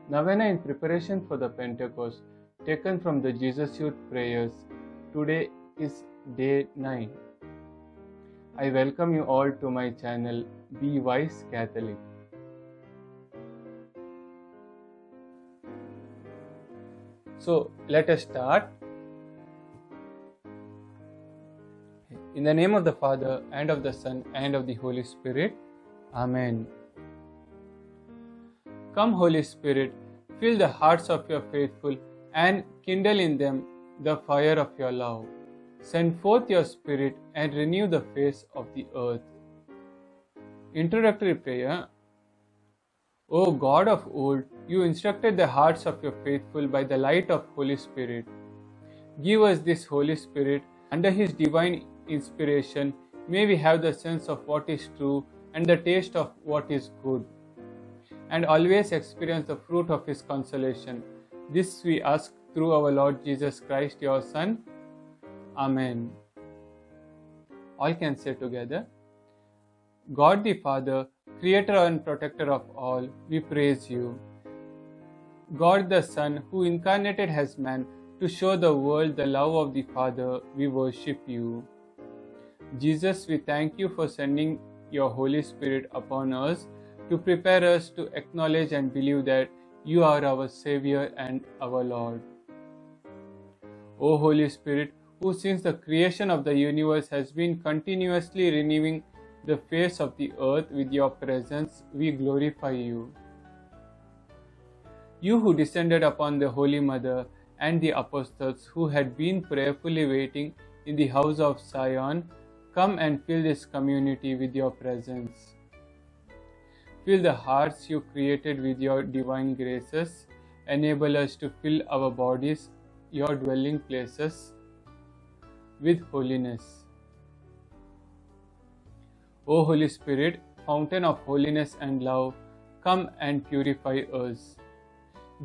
Novena in preparation for the Pentecost, taken from the Jesus Youth Prayers. Today is day 9. I welcome you all to my channel, Be Wise Catholic. So, let us start. In the name of the Father, and of the Son, and of the Holy Spirit. Amen. Come, Holy Spirit, fill the hearts of your faithful and kindle in them the fire of your love. Send forth your Spirit and renew the face of the earth. Introductory prayer. O God of old, you instructed the hearts of your faithful by the light of Holy Spirit. Give us this Holy Spirit. Under His divine inspiration, may we have the sense of what is true and the taste of what is good, and always experience the fruit of His consolation. This we ask through our Lord Jesus Christ, your Son. Amen. All can say together. God the Father, Creator and Protector of all, we praise you. God the Son, who incarnated as man to show the world the love of the Father, we worship you. Jesus, we thank you for sending your Holy Spirit upon us to prepare us to acknowledge and believe that you are our Savior and our Lord. O Holy Spirit, who since the creation of the universe has been continuously renewing the face of the earth with your presence, we glorify you. You who descended upon the Holy Mother and the apostles who had been prayerfully waiting in the house of Zion, come and fill this community with your presence. Fill the hearts you created with your divine graces. Enable us to fill our bodies, your dwelling places, with holiness. O Holy Spirit, fountain of holiness and love, come and purify us.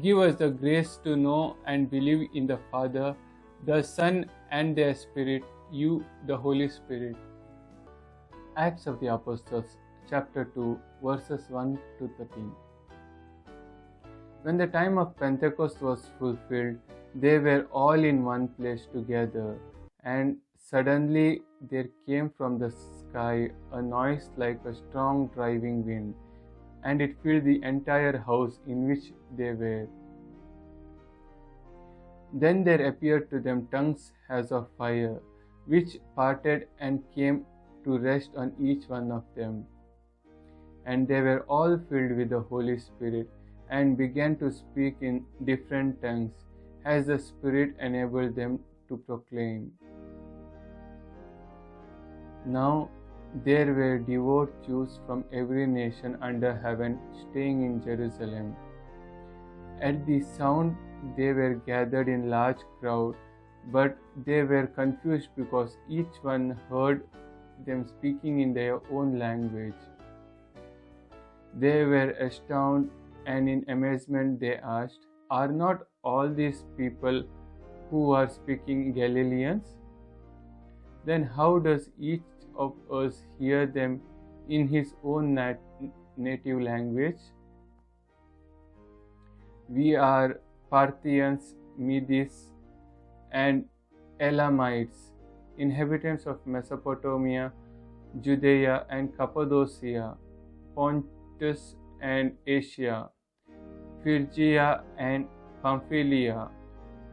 Give us the grace to know and believe in the Father, the Son, and their Spirit, you, the Holy Spirit. Acts of the Apostles, chapter 2, verses 1 to 13. When the time of Pentecost was fulfilled, they were all in one place together, and suddenly there came from the sky a noise like a strong driving wind, and it filled the entire house in which they were. Then there appeared to them tongues as of fire, which parted and came to rest on each one of them. And they were all filled with the Holy Spirit, and began to speak in different tongues, as the Spirit enabled them to proclaim. Now there were devout Jews from every nation under heaven staying in Jerusalem. At the sound they were gathered in large crowd, but they were confused because each one heard them speaking in their own language. They were astounded, and in amazement they asked, "Are not all these people who are speaking Galileans? Then how does each of us hear them in his own native language? We are Parthians, Medes, and Elamites, inhabitants of Mesopotamia, Judea and Cappadocia, Pontus and Asia, Phrygia and Pamphylia,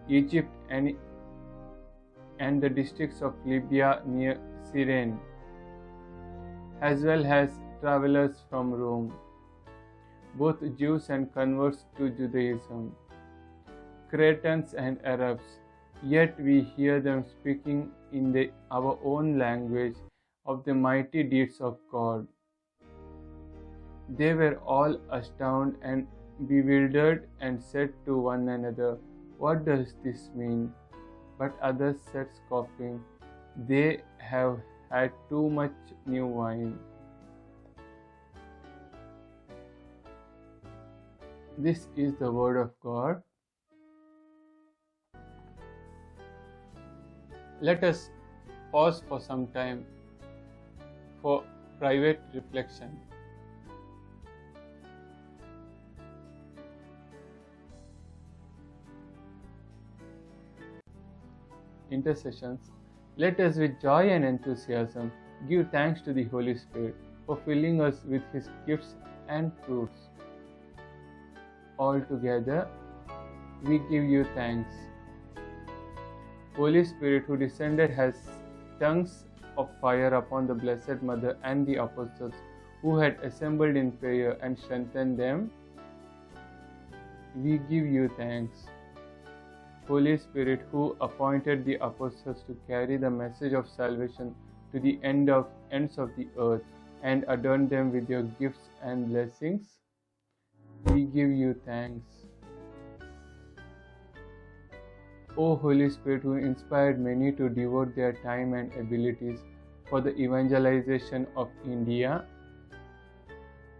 Egypt and the districts of Libya near Cyrene, as well as travelers from Rome, both Jews and converts to Judaism, Cretans and Arabs, yet we hear them speaking in our own language of the mighty deeds of God." They were all astounded and bewildered and said to one another, "What does this mean?" But others said scoffing, "They have had too much new wine." This is the word of God. Let us pause for some time for private reflection. intercessions, let us with joy and enthusiasm give thanks to the Holy Spirit for filling us with His gifts and fruits. All together, we give you thanks. Holy Spirit, who descended as tongues of fire upon the Blessed Mother and the apostles who had assembled in prayer and strengthened them, we give you thanks. Holy Spirit, who appointed the apostles to carry the message of salvation to the ends of the earth and adorn them with your gifts and blessings, we give you thanks. O Holy Spirit, who inspired many to devote their time and abilities for the evangelization of India,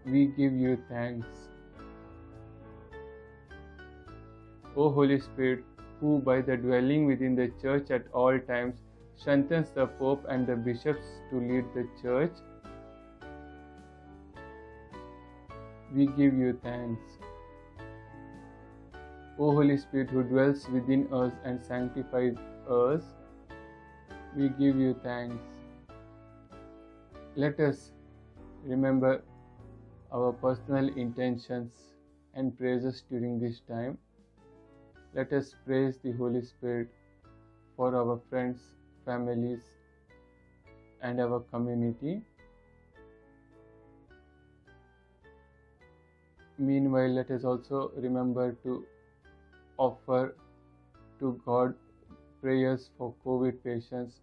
we give you thanks. O Holy Spirit, who by the dwelling within the Church at all times strengthens the Pope and the bishops to lead the Church, we give you thanks. O Holy Spirit, who dwells within us and sanctifies us, we give you thanks. Let us remember our personal intentions and praises during this time. Let us praise the Holy Spirit for our friends, families, and our community. Meanwhile, let us also remember to offer to God prayers for COVID patients,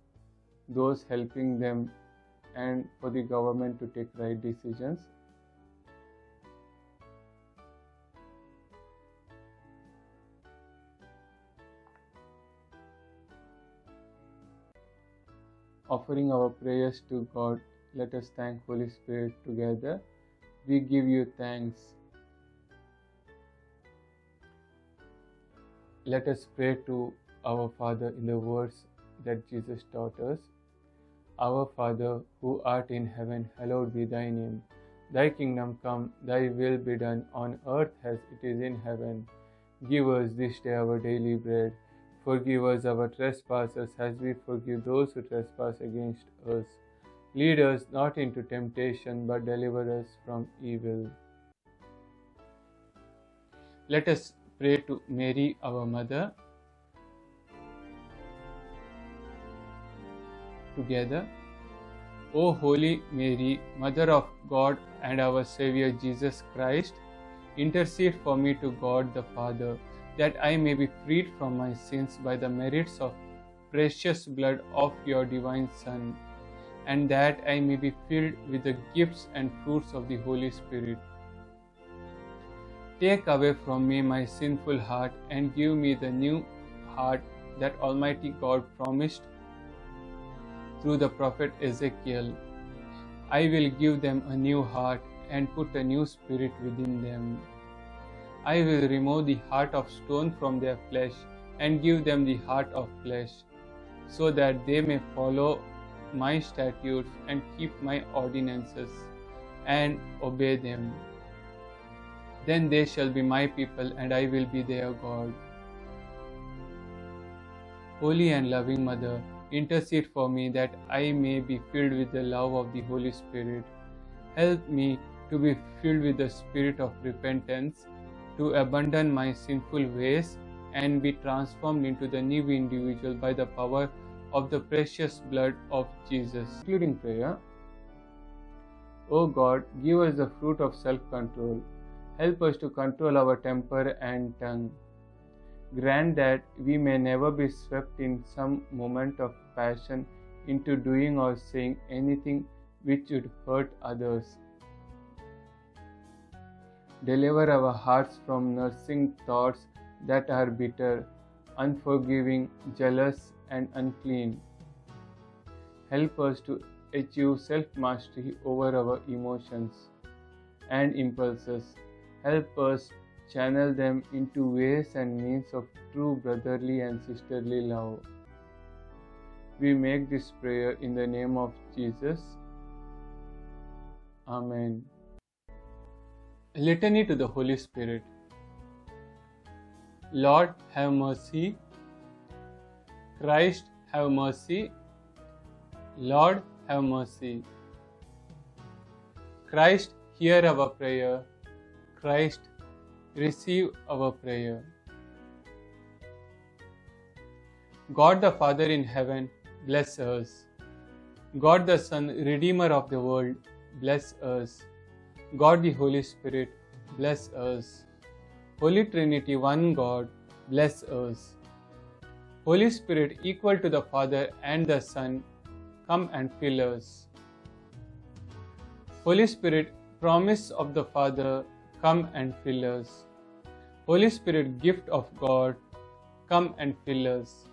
those helping them, and for the government to take right decisions. Offering our prayers to God, let us thank Holy Spirit together. We give you thanks. Let us pray to our Father in the words that Jesus taught us. Our Father, who art in heaven, hallowed be thy name. Thy kingdom come, thy will be done on earth as it is in heaven. Give us this day our daily bread. Forgive us our trespasses as we forgive those who trespass against us. Lead us not into temptation, but deliver us from evil. Let us pray to Mary, our Mother, together. O Holy Mary, Mother of God and our Saviour Jesus Christ, intercede for me to God the Father, that I may be freed from my sins by the merits of precious blood of your divine Son, and that I may be filled with the gifts and fruits of the Holy Spirit. Take away from me my sinful heart and give me the new heart that Almighty God promised through the prophet Ezekiel. I will give them a new heart and put a new spirit within them. I will remove the heart of stone from their flesh and give them the heart of flesh, so that they may follow my statutes and keep my ordinances and obey them. Then they shall be my people, and I will be their God. Holy and loving Mother, intercede for me that I may be filled with the love of the Holy Spirit. Help me to be filled with the spirit of repentance, to abandon my sinful ways and be transformed into the new individual by the power of the precious blood of Jesus. Concluding prayer. O God, give us the fruit of self-control. Help us to control our temper and tongue. Grant that we may never be swept in some moment of passion into doing or saying anything which would hurt others. Deliver our hearts from nursing thoughts that are bitter, unforgiving, jealous, and unclean. Help us to achieve self-mastery over our emotions and impulses. Help us channel them into ways and means of true brotherly and sisterly love. We make this prayer in the name of Jesus. Amen. Litany to the Holy Spirit. Lord, have mercy. Christ, have mercy. Lord, have mercy. Christ, hear our prayer. Christ, receive our prayer. God the Father in heaven, bless us. God the Son, Redeemer of the world, bless us. God the Holy Spirit, bless us. Holy Trinity, one God, bless us. Holy Spirit, equal to the Father and the Son, come and fill us. Holy Spirit, promise of the Father, come and fill us. Holy Spirit, gift of God, come and fill us.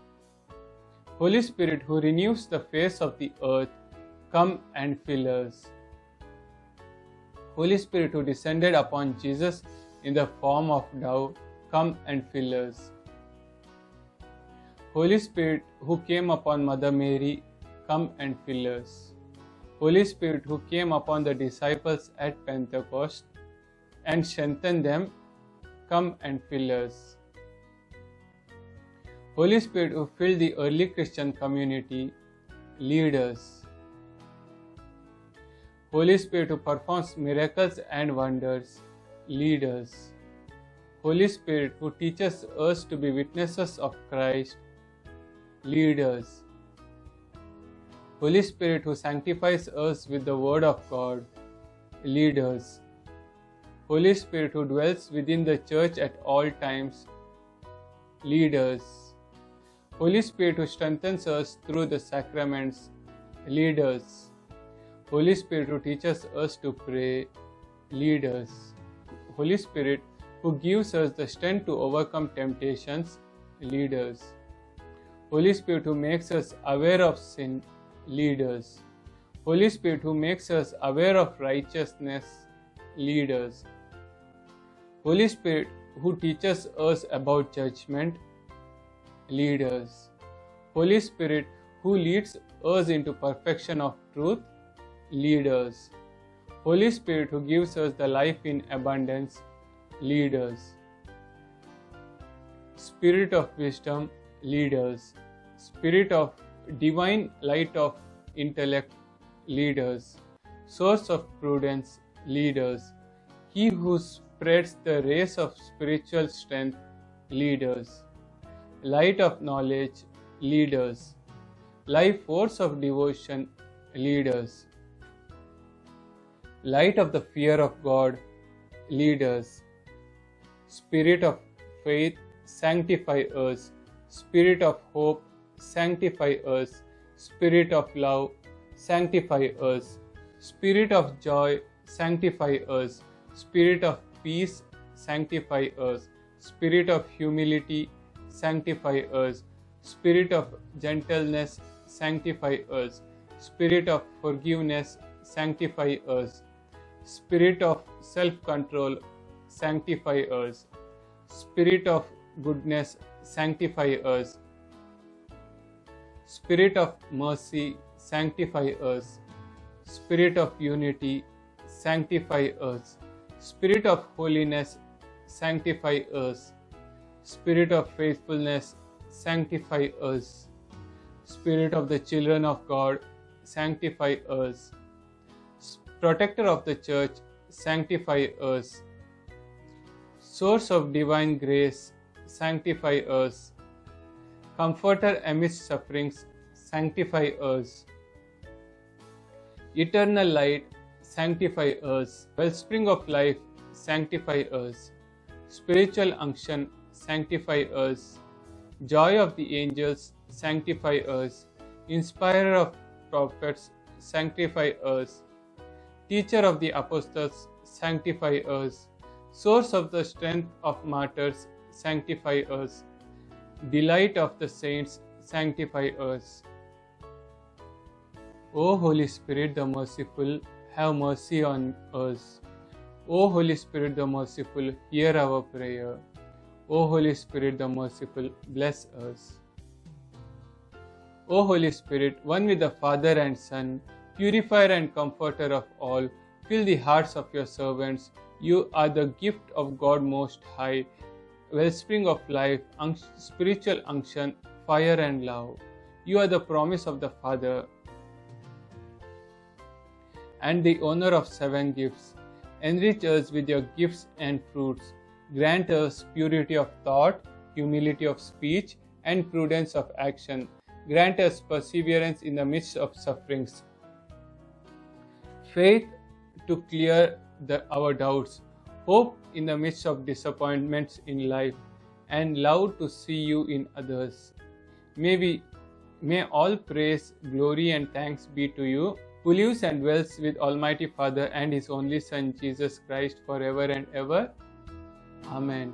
Holy Spirit, who renews the face of the earth, come and fill us. Holy Spirit, who descended upon Jesus in the form of dove, come and fill us. Holy Spirit, who came upon Mother Mary, come and fill us. Holy Spirit, who came upon the disciples at Pentecost and strengthened them, come and fill us. Holy Spirit, who filled the early Christian community, lead us. Holy Spirit, who performs miracles and wonders, lead us. Holy Spirit, who teaches us to be witnesses of Christ, lead us. Holy Spirit, who sanctifies us with the Word of God, lead us. Holy Spirit, who dwells within the Church at all times, lead us. Holy Spirit, who strengthens us through the sacraments, lead us. Holy Spirit, who teaches us to pray, lead us. Holy Spirit, who gives us the strength to overcome temptations, lead us. Holy Spirit, who makes us aware of sin, lead us. Holy Spirit, who makes us aware of righteousness, lead us. Holy Spirit, who teaches us about judgment, lead us. Holy Spirit, who leads us into perfection of truth, lead us. Holy Spirit, who gives us the life in abundance, lead us. Spirit of wisdom, lead us. Spirit of divine light of intellect, lead us. Source of prudence, lead us. He who spreads the rays of spiritual strength, lead us. Light of knowledge, lead us. Life force of devotion, lead us. Light of the fear of God, lead us. Spirit of faith, sanctify us. Spirit of hope, sanctify us. Spirit of love, sanctify us. Spirit of joy, sanctify us. Spirit of peace, sanctify us. Spirit of humility, sanctify us. Spirit of gentleness, sanctify us. Spirit of forgiveness, sanctify us. Spirit of self-control, sanctify us. Spirit of goodness, sanctify us. Spirit of mercy, sanctify us. Spirit of unity, sanctify us. Spirit of holiness, sanctify us. Spirit of faithfulness, sanctify us. Spirit of the children of God, sanctify us. Protector of the Church, sanctify us. Source of divine grace, sanctify us. Comforter amidst sufferings, sanctify us. Eternal light, sanctify us. Wellspring of life, sanctify us. Spiritual unction, sanctify us. Joy of the angels, sanctify us. Inspirer of prophets, sanctify us. Teacher of the apostles, sanctify us. Source of the strength of martyrs, sanctify us. Delight of the saints, sanctify us. O Holy Spirit the merciful, have mercy on us. O Holy Spirit the merciful, hear our prayer. O Holy Spirit the merciful, bless us. O Holy Spirit, one with the Father and Son, purifier and comforter of all, fill the hearts of your servants. You are the gift of God Most High, wellspring of life, spiritual unction, fire and love. You are the promise of the Father and the owner of 7 gifts. Enrich us with your gifts and fruits. Grant us purity of thought, humility of speech, and prudence of action. Grant us perseverance in the midst of sufferings, faith to clear our doubts, hope in the midst of disappointments in life, and love to see you in others. May all praise, glory, and thanks be to you, who lives and dwells with Almighty Father and His only Son, Jesus Christ, forever and ever. Amen.